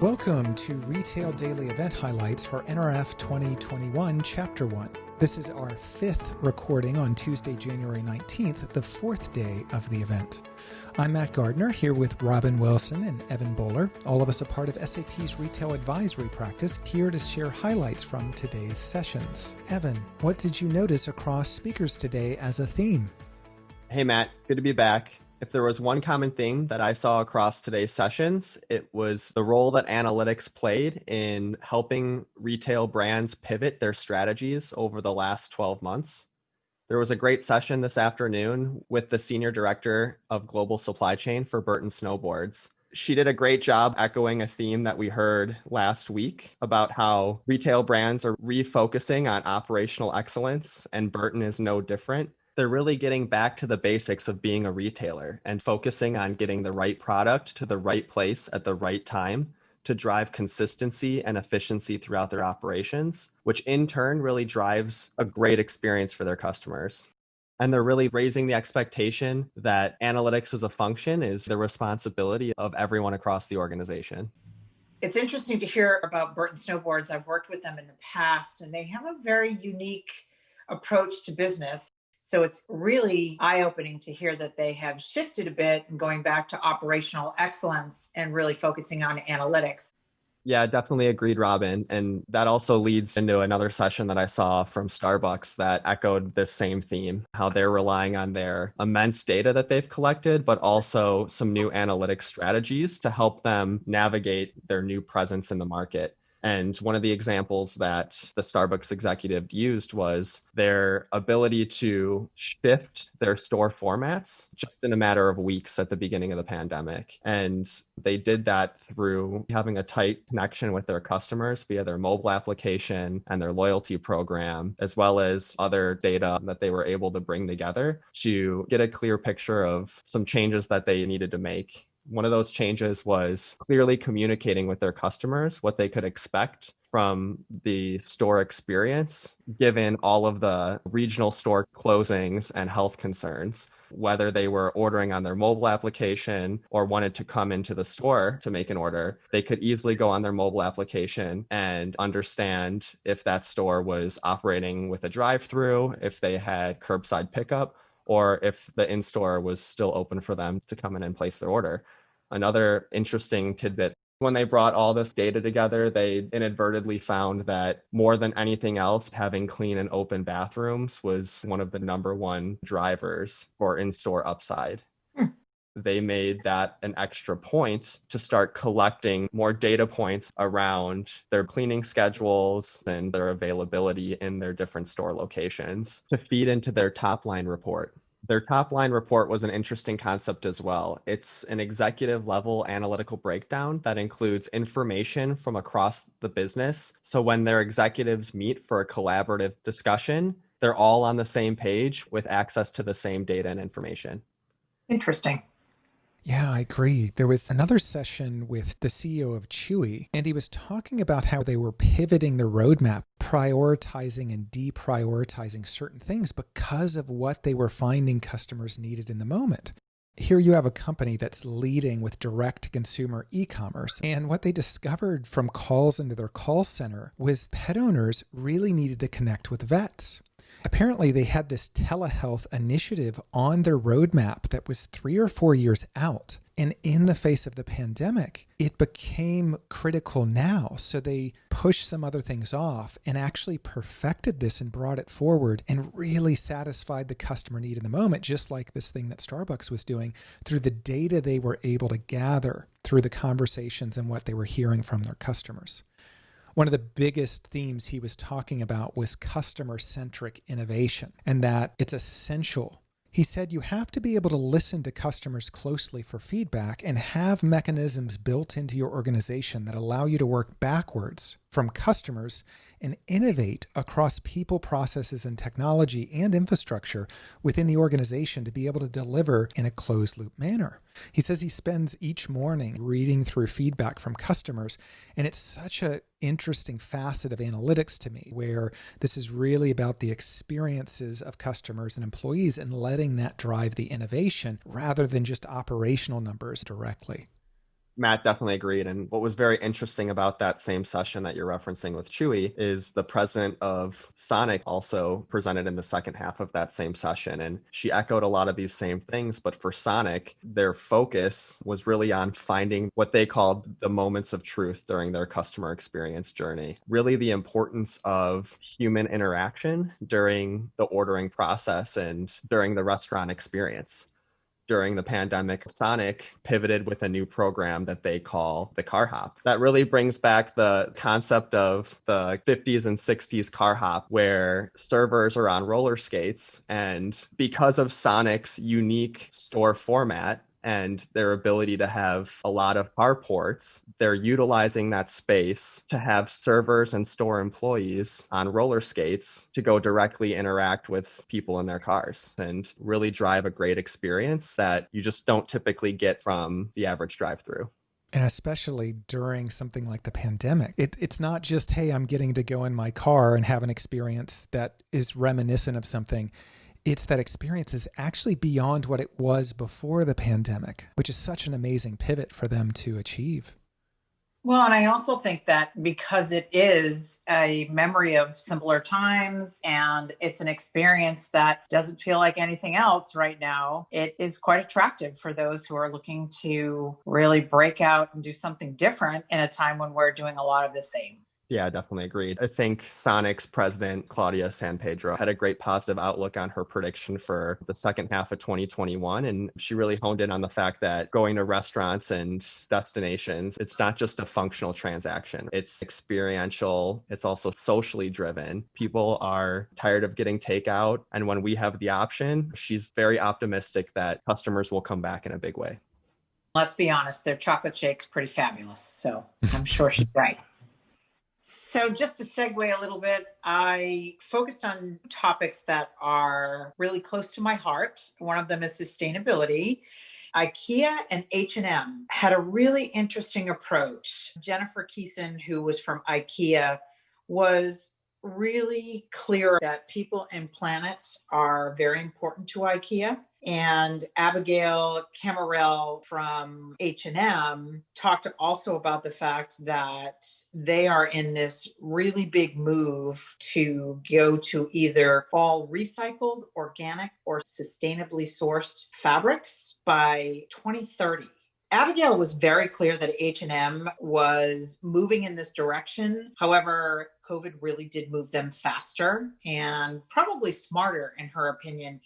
Welcome to Retail Daily Event Highlights for NRF 2021, Chapter 1. This is our fifth recording on Tuesday, January 19th, the fourth day of the event. I'm Matt Gardner, here with Robin Wilson and Evan Bowler, all of us a part of SAP's Retail Advisory Practice, here to share highlights from today's sessions. Evan, what did you notice across speakers today as a theme? Hey, Matt. Good to be back. If there was one common theme that I saw across today's sessions, it was the role that analytics played in helping retail brands pivot their strategies over the last 12 months. There was a great session this afternoon with the Senior Director of Global Supply Chain for Burton Snowboards. She did a great job echoing a theme that we heard last week about how retail brands are refocusing on operational excellence, and Burton is no different. They're really getting back to the basics of being a retailer and focusing on getting the right product to the right place at the right time to drive consistency and efficiency throughout their operations, which in turn really drives a great experience for their customers. And they're really raising the expectation that analytics as a function is the responsibility of everyone across the organization. It's interesting to hear about Burton Snowboards. I've worked with them in the past, and they have a very unique approach to business. So it's really eye-opening to hear that they have shifted a bit and going back to operational excellence and really focusing on analytics. Yeah, definitely agreed, Robin. And that also leads into another session that I saw from Starbucks that echoed this same theme, how they're relying on their immense data that they've collected, but also some new analytic strategies to help them navigate their new presence in the market. And one of the examples that the Starbucks executive used was their ability to shift their store formats just in a matter of weeks at the beginning of the pandemic. And they did that through having a tight connection with their customers via their mobile application and their loyalty program, as well as other data that they were able to bring together to get a clear picture of some changes that they needed to make. One of those changes was clearly communicating with their customers what they could expect from the store experience, given all of the regional store closings and health concerns. Whether they were ordering on their mobile application or wanted to come into the store to make an order, they could easily go on their mobile application and understand if that store was operating with a drive-through, if they had curbside pickup, or if the in-store was still open for them to come in and place their order. Another interesting tidbit, when they brought all this data together, they inadvertently found that more than anything else, having clean and open bathrooms was one of the number one drivers for in-store upside. They made that an extra point to start collecting more data points around their cleaning schedules and their availability in their different store locations to feed into their top line report. Their top line report was an interesting concept as well. It's an executive level analytical breakdown that includes information from across the business. So when their executives meet for a collaborative discussion, they're all on the same page with access to the same data and information. Interesting. Yeah, I agree. There was another session with the CEO of Chewy, and he was talking about how they were pivoting their roadmap, prioritizing and deprioritizing certain things because of what they were finding customers needed in the moment. Here you have a company that's leading with direct-to-consumer e-commerce, and what they discovered from calls into their call center was pet owners really needed to connect with vets. Apparently, they had this telehealth initiative on their roadmap that was 3 or 4 years out. And in the face of the pandemic, it became critical now. So they pushed some other things off and actually perfected this and brought it forward and really satisfied the customer need in the moment, just like this thing that Starbucks was doing through the data they were able to gather through the conversations and what they were hearing from their customers. One of the biggest themes he was talking about was customer-centric innovation, and that it's essential. He said you have to be able to listen to customers closely for feedback and have mechanisms built into your organization that allow you to work backwards from customers and innovate across people, processes, and technology and infrastructure within the organization to be able to deliver in a closed-loop manner. He says he spends each morning reading through feedback from customers, and it's such an interesting facet of analytics to me, where this is really about the experiences of customers and employees and letting that drive the innovation rather than just operational numbers directly. Matt definitely agreed. And what was very interesting about that same session that you're referencing with Chewy is the president of Sonic also presented in the second half of that same session. And she echoed a lot of these same things. But for Sonic, their focus was really on finding what they called the moments of truth during their customer experience journey. Really, the importance of human interaction during the ordering process and during the restaurant experience. During the pandemic, Sonic pivoted with a new program that they call the car hop. That really brings back the concept of the 50s and 60s car hop, where servers are on roller skates. And because of Sonic's unique store format, and their ability to have a lot of carports, they're utilizing that space to have servers and store employees on roller skates to go directly interact with people in their cars and really drive a great experience that you just don't typically get from the average drive-through. And especially during something like the pandemic, it's not just, hey, I'm getting to go in my car and have an experience that is reminiscent of something. It's that experience is actually beyond what it was before the pandemic, which is such an amazing pivot for them to achieve. Well, and I also think that because it is a memory of simpler times and it's an experience that doesn't feel like anything else right now, it is quite attractive for those who are looking to really break out and do something different in a time when we're doing a lot of the same. Yeah, definitely agreed. I think Sonic's president, Claudia San Pedro, had a great positive outlook on her prediction for the second half of 2021. And she really honed in on the fact that going to restaurants and destinations, it's not just a functional transaction. It's experiential. It's also socially driven. People are tired of getting takeout. And when we have the option, she's very optimistic that customers will come back in a big way. Let's be honest, their chocolate shake's pretty fabulous. So I'm sure she's right. So just to segue a little bit, I focused on topics that are really close to my heart. One of them is sustainability. IKEA and H&M had a really interesting approach. Jennifer Keeson, who was from IKEA, was really clear that people and planet are very important to IKEA. And Abigail Camarel from H&M talked also about the fact that they are in this really big move to go to either all recycled, organic, or sustainably sourced fabrics by 2030. Abigail was very clear that H&M was moving in this direction. However, COVID really did move them faster and probably smarter, in her opinion.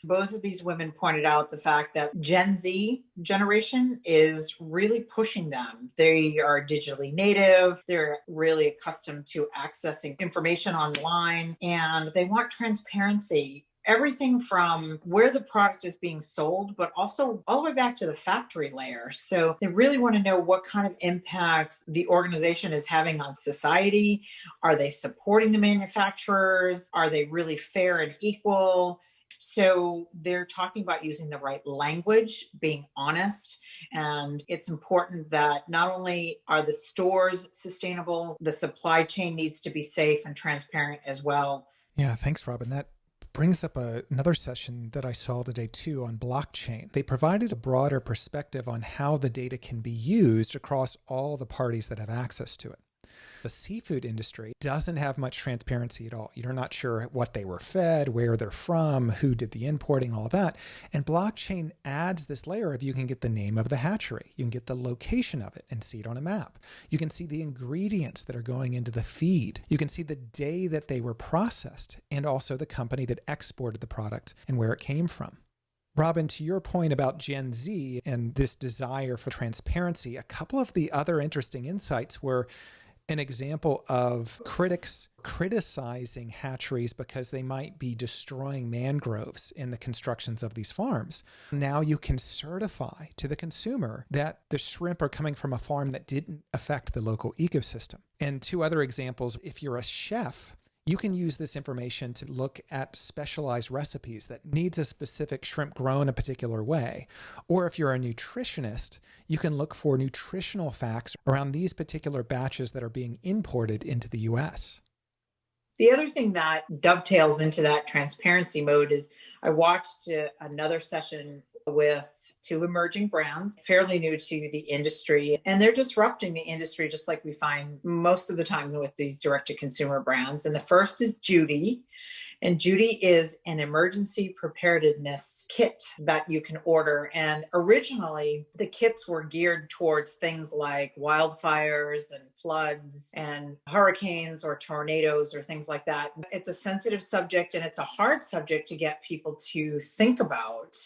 Both of these women pointed out the fact that Gen Z generation is really pushing them. They are digitally native. They're really accustomed to accessing information online, and they want transparency. Everything from where the product is being sold, but also all the way back to the factory layer. So they really want to know what kind of impact the organization is having on society. Are they supporting the manufacturers? Are they really fair and equal? So they're talking about using the right language, being honest. And it's important that not only are the stores sustainable, the supply chain needs to be safe and transparent as well. Yeah, thanks, Robin. That brings up another session that I saw today too on blockchain. They provided a broader perspective on how the data can be used across all the parties that have access to it. The seafood industry doesn't have much transparency at all. You're not sure what they were fed, where they're from, who did the importing, all of that. And blockchain adds this layer of you can get the name of the hatchery. You can get the location of it and see it on a map. You can see the ingredients that are going into the feed. You can see the day that they were processed and also the company that exported the product and where it came from. Robin, to your point about Gen Z and this desire for transparency, a couple of the other interesting insights were an example of critics criticizing hatcheries because they might be destroying mangroves in the constructions of these farms. Now you can certify to the consumer that the shrimp are coming from a farm that didn't affect the local ecosystem. And two other examples, if you're a chef, you can use this information to look at specialized recipes that needs a specific shrimp grown a particular way. Or if you're a nutritionist, you can look for nutritional facts around these particular batches that are being imported into the US. The other thing that dovetails into that transparency mode is I watched another session with two emerging brands, fairly new to the industry, and they're disrupting the industry just like we find most of the time with these direct-to-consumer brands. And the first is Judy. And Judy is an emergency preparedness kit that you can order. And originally, the kits were geared towards things like wildfires and floods and hurricanes or tornadoes or things like that. It's a sensitive subject and it's a hard subject to get people to think about,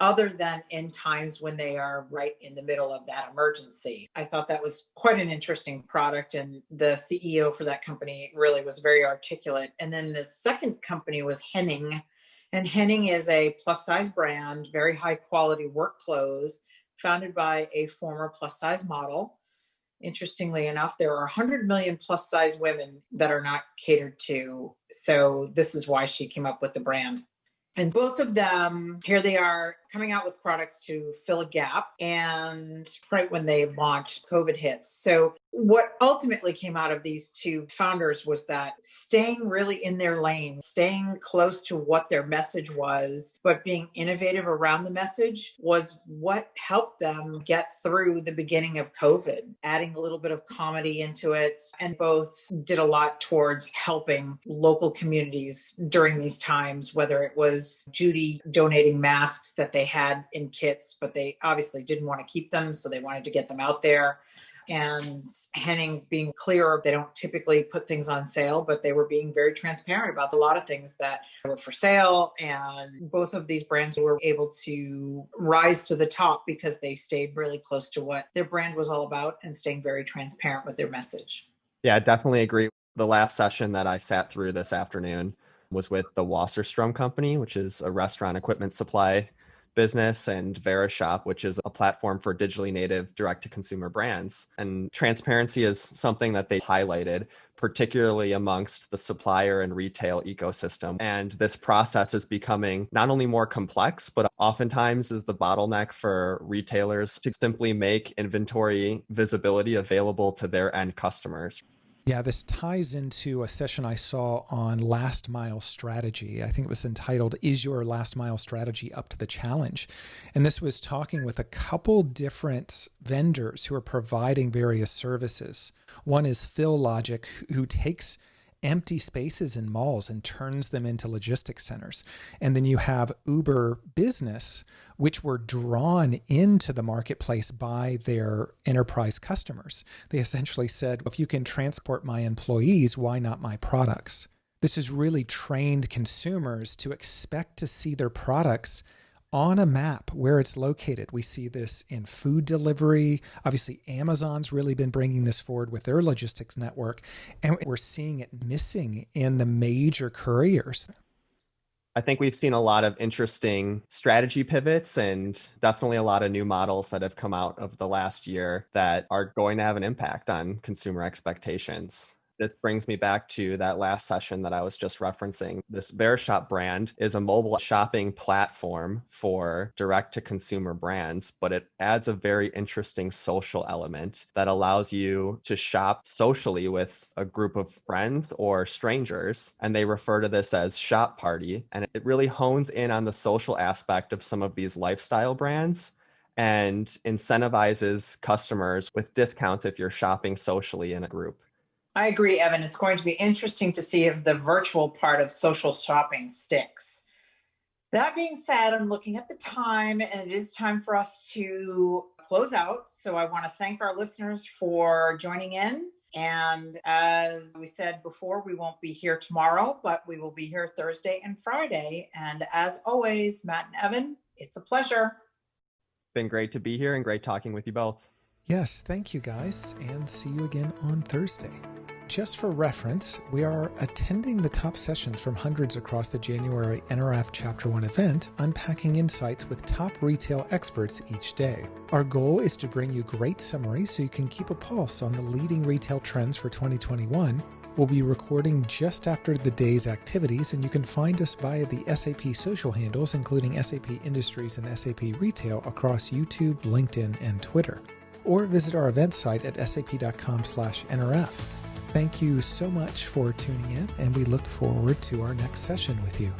other than in times when they are right in the middle of that emergency. I thought that was quite an interesting product, and the CEO for that company really was very articulate. And then the second company was Henning, and Henning is a plus size brand, very high quality work clothes, founded by a former plus size model. Interestingly enough, there are 100 million plus size women that are not catered to. So this is why she came up with the brand. And both of them, here they are coming out with products to fill a gap. And right when they launched, COVID hits. So what ultimately came out of these two founders was that staying really in their lane, staying close to what their message was, but being innovative around the message was what helped them get through the beginning of COVID, adding a little bit of comedy into it. And both did a lot towards helping local communities during these times, whether it was Judy donating masks that they had in kits, but they obviously didn't want to keep them, so they wanted to get them out there. And Henning being clear, they don't typically put things on sale, but they were being very transparent about a lot of things that were for sale. And both of these brands were able to rise to the top because they stayed really close to what their brand was all about and staying very transparent with their message. Yeah, I definitely agree. The last session that I sat through this afternoon was with the Wasserstrom Company, which is a restaurant equipment supply business, and Verishop, which is a platform for digitally native direct-to-consumer brands. And transparency is something that they highlighted, particularly amongst the supplier and retail ecosystem. And this process is becoming not only more complex, but oftentimes is the bottleneck for retailers to simply make inventory visibility available to their end customers. Yeah, this ties into a session I saw on last mile strategy. I think it was entitled, Is Your Last Mile Strategy Up to the Challenge? And this was talking with a couple different vendors who are providing various services. One is PhilLogic, who takes empty spaces in malls and turns them into logistics centers. And then you have Uber Business, which were drawn into the marketplace by their enterprise customers. They essentially said, if you can transport my employees, why not my products? This has really trained consumers to expect to see their products on a map where it's located. We see this in food delivery. Obviously, Amazon's really been bringing this forward with their logistics network, and we're seeing it missing in the major couriers. I think we've seen a lot of interesting strategy pivots and definitely a lot of new models that have come out of the last year that are going to have an impact on consumer expectations. This brings me back to that last session that I was just referencing. This Verishop brand is a mobile shopping platform for direct-to-consumer brands, but it adds a very interesting social element that allows you to shop socially with a group of friends or strangers. And they refer to this as Shop Party. And it really hones in on the social aspect of some of these lifestyle brands and incentivizes customers with discounts if you're shopping socially in a group. I agree, Evan. It's going to be interesting to see if the virtual part of social shopping sticks. That being said, I'm looking at the time, and it is time for us to close out. So I want to thank our listeners for joining in. And as we said before, we won't be here tomorrow, but we will be here Thursday and Friday. And as always, Matt and Evan, it's a pleasure. It's been great to be here and great talking with you both. Yes, thank you guys, and see you again on Thursday. Just for reference, we are attending the top sessions from hundreds across the January NRF Chapter 1 event, unpacking insights with top retail experts each day. Our goal is to bring you great summaries so you can keep a pulse on the leading retail trends for 2021. We'll be recording just after the day's activities, and you can find us via the SAP social handles, including SAP Industries and SAP Retail across YouTube, LinkedIn, and Twitter. Or visit our event site at sap.com/NRF. Thank you so much for tuning in, and we look forward to our next session with you.